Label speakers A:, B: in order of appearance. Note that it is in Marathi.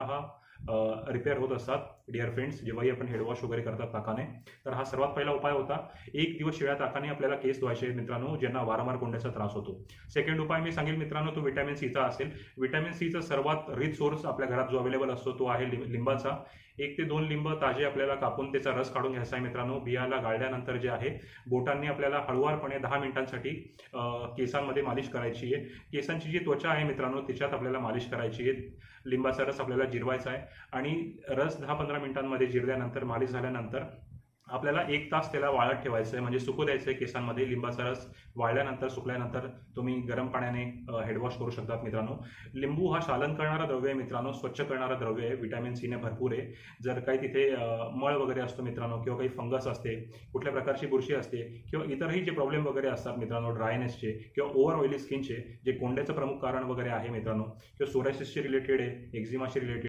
A: हा रिपेअर होत असतात डिअर फ्रेंड्स, जेव्हाही आपण हेडवॉश वगैरे करतात ताकाने. तर हा सर्वात पहिला उपाय होता. एक दिवस शिळ्या ताकाने आपल्याला केस धुवायचे आहेत मित्रांनो, ज्यांना वारंवार कोंड्याचा त्रास होतो. सेकंड उपाय मी सांगेल मित्रांनो, तो व्हिटॅमिन सीचा असेल. व्हिटॅमिन सीचा सर्वात रिच सोर्स आपल्या घरात जो अवेलेबल असतो तो आहे लिंबाचा. 1 ते 2 लिंब ताजे आपल्याला कापून त्याचा रस काढून घ्यायचा आहे मित्रांनो. बियाला गाळल्यानंतर जे आहे, बोटांनी आपल्याला हळुवारपणे 10 मिनिटांसाठी केसांमध्ये मालिश करायची आहे. केसांची जी त्वचा आहे मित्रांनो, त्याच्यात आपल्याला मालिश करायची आहे. लिंबाचा रस आपल्याला जिरवायचा आहे आणि रस 10-15 मिनिटांमध्ये जिरल्यानंतर, मालिश झाल्यानंतर आपल्याला 1 तास त्याला वाळत ठेवायचं आहे, म्हणजे सुकू द्यायचं आहे केसांमध्ये. लिंबाचा रस वाळल्यानंतर, सुकल्यानंतर तुम्ही गरम पाण्याने हेडवॉश करू शकतात मित्रांनो. लिंबू हा शालन करणारा द्रव्य आहे मित्रांनो, स्वच्छ करणारा द्रव्य आहे, व्हिटॅमिन सीने भरपूर आहे. जर काही तिथे मळ वगैरे असतो मित्रांनो, किंवा काही फंगस असते, कुठल्या प्रकारची बुरशी असते, किंवा इतरही जे प्रॉब्लेम वगैरे असतात मित्रांनो, ड्रायनेसचे किंवा ओव्हर ऑइली स्किनचे, जे कोंड्याचं प्रमुख कारण वगैरे आहे मित्रांनो, किंवा सोरायसिसशी रिलेटेड आहे, एक्झिमाशी रिलेटेड